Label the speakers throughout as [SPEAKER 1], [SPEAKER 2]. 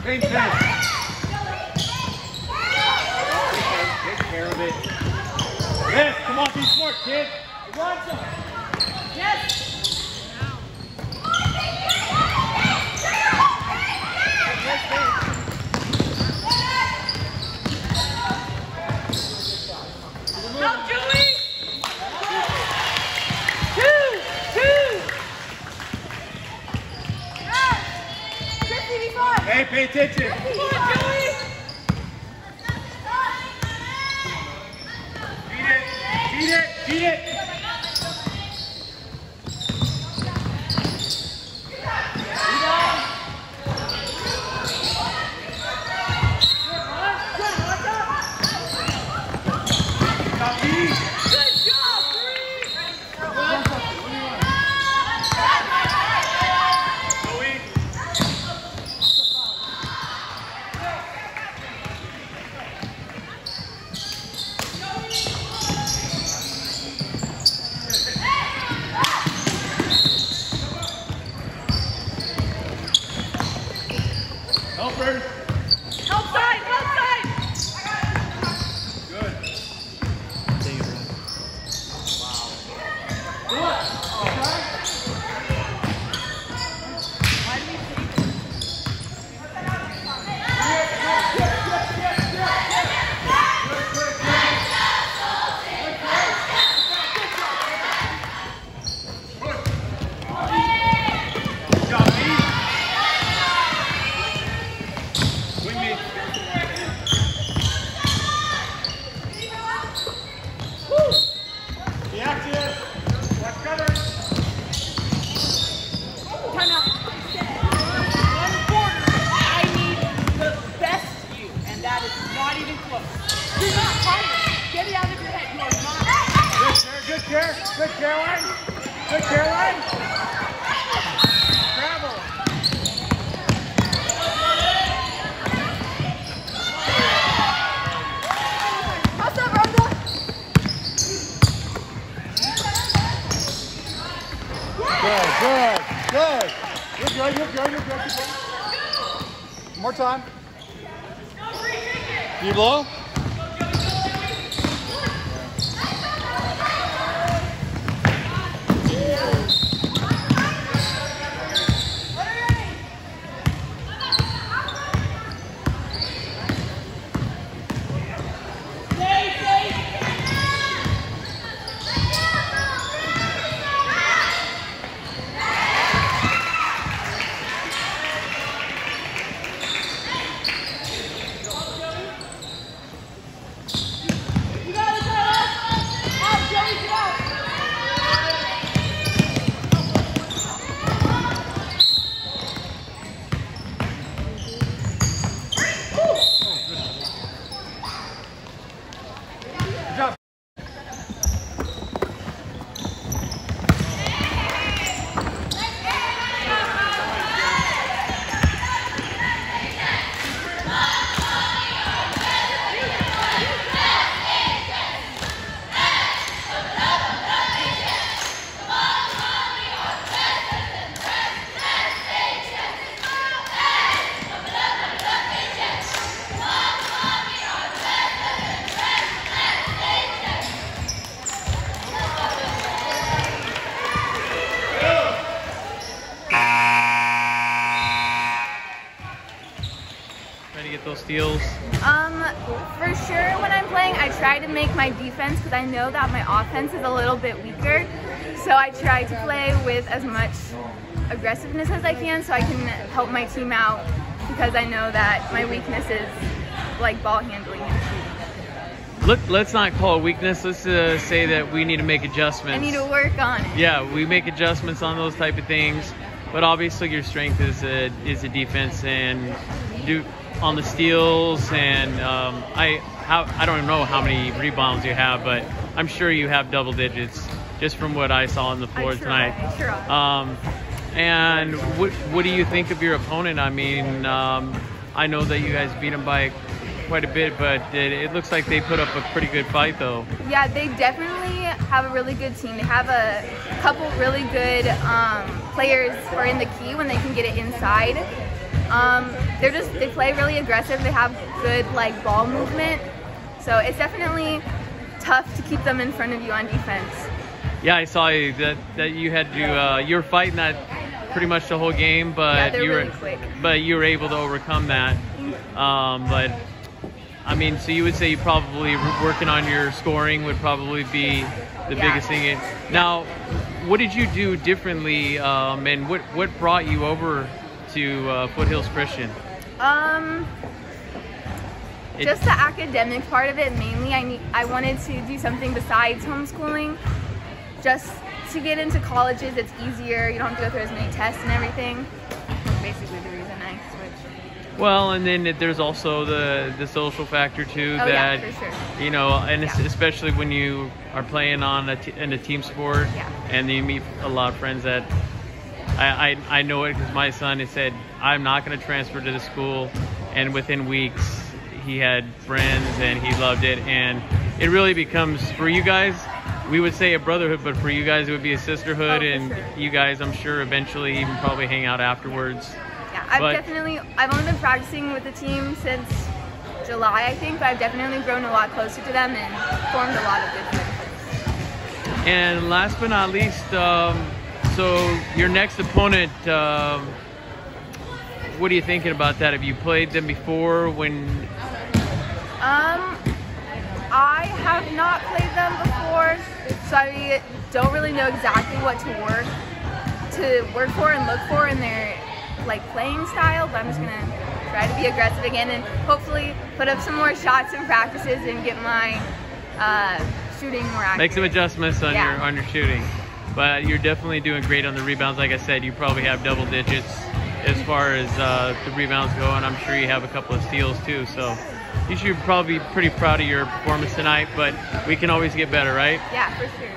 [SPEAKER 1] Same thing. Take care of it. Yes, come on, be smart, kid.
[SPEAKER 2] Yes. Go, Julie! 2-2!
[SPEAKER 1] Hey, pay attention.
[SPEAKER 2] Come on, Julie!
[SPEAKER 1] Feed it, feed it. Caroline. Good, Caroline. Travel.
[SPEAKER 2] What's up, Brenda?
[SPEAKER 1] Good. You're good. One more time. You blow?
[SPEAKER 3] Those steals?
[SPEAKER 2] For sure when I'm playing, I try to make my defense, because I know that my offense is a little bit weaker. So I try to play with as much aggressiveness as I can so I can help my team out, because I know that my weakness is like ball handling and shooting.
[SPEAKER 3] Let's not call it weakness. Let's say that we need to make adjustments.
[SPEAKER 2] I need to work on it.
[SPEAKER 3] Yeah, we make adjustments on those type of things. But obviously your strength is a defense and do on the steals, and I don't know how many rebounds you have, but I'm sure you have double digits just from what I saw on the floor tonight. And what do you think of your opponent? I mean, I know that you guys beat them by quite a bit, but it looks like they put up a pretty good fight though. Yeah,
[SPEAKER 2] they definitely have a really good team. They have a couple really good players who are in the key when they can get it inside. They play really aggressive. They have good like ball movement. So it's definitely tough to keep them in front of you on defense.
[SPEAKER 3] Yeah, I saw you that you had to you were fighting that pretty much the whole game, but
[SPEAKER 2] yeah, they're really quick.
[SPEAKER 3] But you were able to overcome that. But I mean, so you would say you probably working on your scoring would probably be the biggest thing. Now, what did you do differently, and what brought you over to Foothills Christian?
[SPEAKER 2] Just the academic part of it mainly. I wanted to do something besides homeschooling. Just to get into colleges, it's easier. You don't have to go through as many tests and everything. That's basically the reason I switched.
[SPEAKER 3] Well, and then there's also the social factor too.
[SPEAKER 2] Yeah, for sure.
[SPEAKER 3] You know, and especially when you are playing in a team sport, and you meet a lot of friends that I know it because my son has said, I'm not going to transfer to the school, and within weeks he had friends and he loved it, and it really becomes, for you guys, we would say a brotherhood, but for you guys it would be a sisterhood, and you guys, I'm sure, eventually even probably hang out afterwards.
[SPEAKER 2] Yeah, I've only been practicing with the team since July, I think, but I've definitely grown a lot closer to them and formed a lot of good friendships.
[SPEAKER 3] And last but not least, so your next opponent, what are you thinking about that? Have you played them before?
[SPEAKER 2] I have not played them before, so I don't really know exactly what to work for and look for in their like playing style, but I'm just gonna try to be aggressive again and hopefully put up some more shots and practices and get my shooting more accurate.
[SPEAKER 3] Make some adjustments on your shooting. But you're definitely doing great on the rebounds. Like I said, you probably have double digits as far as the rebounds go, and I'm sure you have a couple of steals too. So you should probably be pretty proud of your performance tonight, but we can always get better, right?
[SPEAKER 2] Yeah, for sure.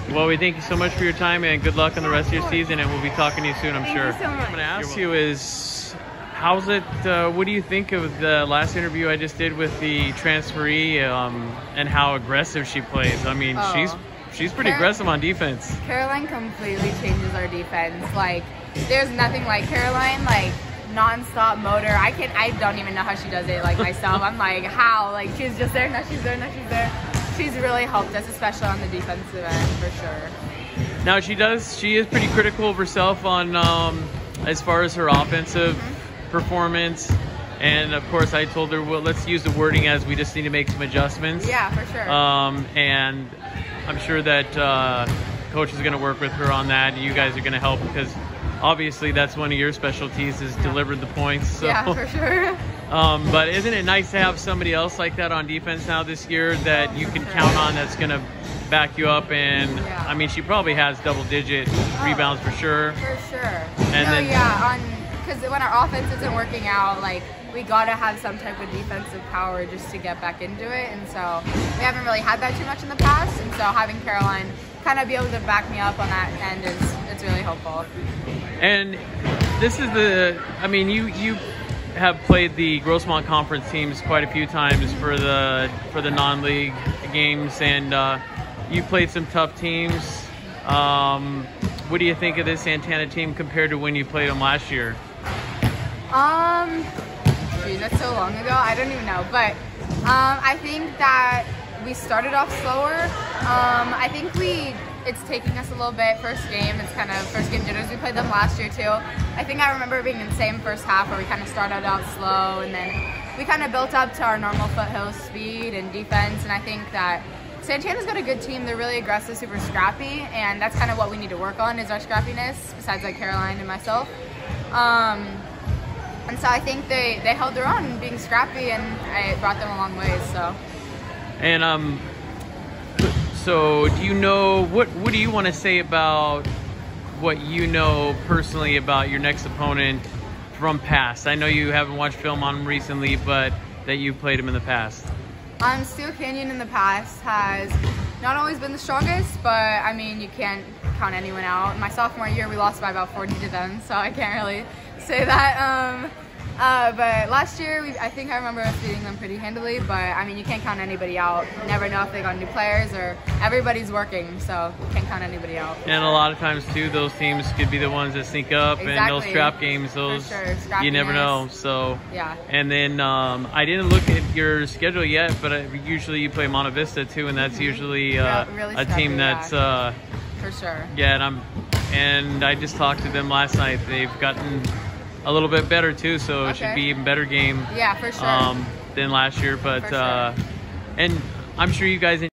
[SPEAKER 3] Well, we thank you so much for your time, and good luck on the rest of your season, and we'll be talking to you soon, I'm sure.
[SPEAKER 2] Thank you so much.
[SPEAKER 3] I'm going to ask you is, how's it, what do you think of the last interview I just did with the transferee, and how aggressive she plays? I mean, she's pretty aggressive on defense.
[SPEAKER 2] Caroline completely changes our defense. Like, there's nothing like Caroline, like, non-stop motor. I don't even know how she does it, like, myself. I'm like, how? Like, she's just there, now she's there, now she's there. She's really helped us, especially on the defensive end, for sure.
[SPEAKER 3] Now, she is pretty critical of herself on, as far as her offensive performance. And of course, I told her, well, let's use the wording as we just need to make some adjustments.
[SPEAKER 2] Yeah, for sure.
[SPEAKER 3] And I'm sure that coach is going to work with her on that, and you guys are going to help, because obviously that's one of your specialties, is deliver the points. So.
[SPEAKER 2] Yeah, for sure.
[SPEAKER 3] But isn't it nice to have somebody else like that on defense now this year that you can count on, that's going to back you up? And I mean, she probably has double-digit rebounds for sure.
[SPEAKER 2] For sure.
[SPEAKER 3] And
[SPEAKER 2] because when our offense isn't working out, like, we gotta have some type of defensive power just to get back into it. And so we haven't really had that too much in the past. And so having Caroline kind of be able to back me up on that end it's really helpful.
[SPEAKER 3] And this is I mean, you have played the Grossmont Conference teams quite a few times for the non-league games, and you played some tough teams. What do you think of this Santana team compared to when you played them last year?
[SPEAKER 2] Geez, that's so long ago. I don't even know, but I think that we started off slower. I think it's taking us a little bit. First game, it's kind of first game jitters. We played them last year too. I think I remember being in the same first half where we kind of started out slow, and then we kind of built up to our normal Foothills speed and defense. And I think that Santana's got a good team. They're really aggressive, super scrappy, and that's kind of what we need to work on, is our scrappiness, besides like Caroline and myself. And so I think they held their own, being scrappy, and it brought them a long way. So.
[SPEAKER 3] And so do you know what do you want to say about what you know personally about your next opponent from past? I know you haven't watched film on him recently, but that you played him in the past.
[SPEAKER 2] Steel Canyon in the past has not always been the strongest, but I mean, you can't count anyone out. My sophomore year, we lost by about 40 to them, so I can't really say that. But last year, I think I remember us beating them pretty handily, but I mean, you can't count anybody out. You never know if they got new players, or everybody's working, so you can't count anybody out.
[SPEAKER 3] And a lot of times too, those teams could be the ones that sneak up, and those scrap games, those you never know. So
[SPEAKER 2] yeah.
[SPEAKER 3] And then I didn't look at your schedule yet, but usually you play Monte Vista too, and that's usually
[SPEAKER 2] really
[SPEAKER 3] a team that's
[SPEAKER 2] for sure.
[SPEAKER 3] Yeah, and I just talked to them last night. They've gotten a little bit better too, so it should be even better game.
[SPEAKER 2] Yeah, for sure.
[SPEAKER 3] Than last year, but and I'm sure you guys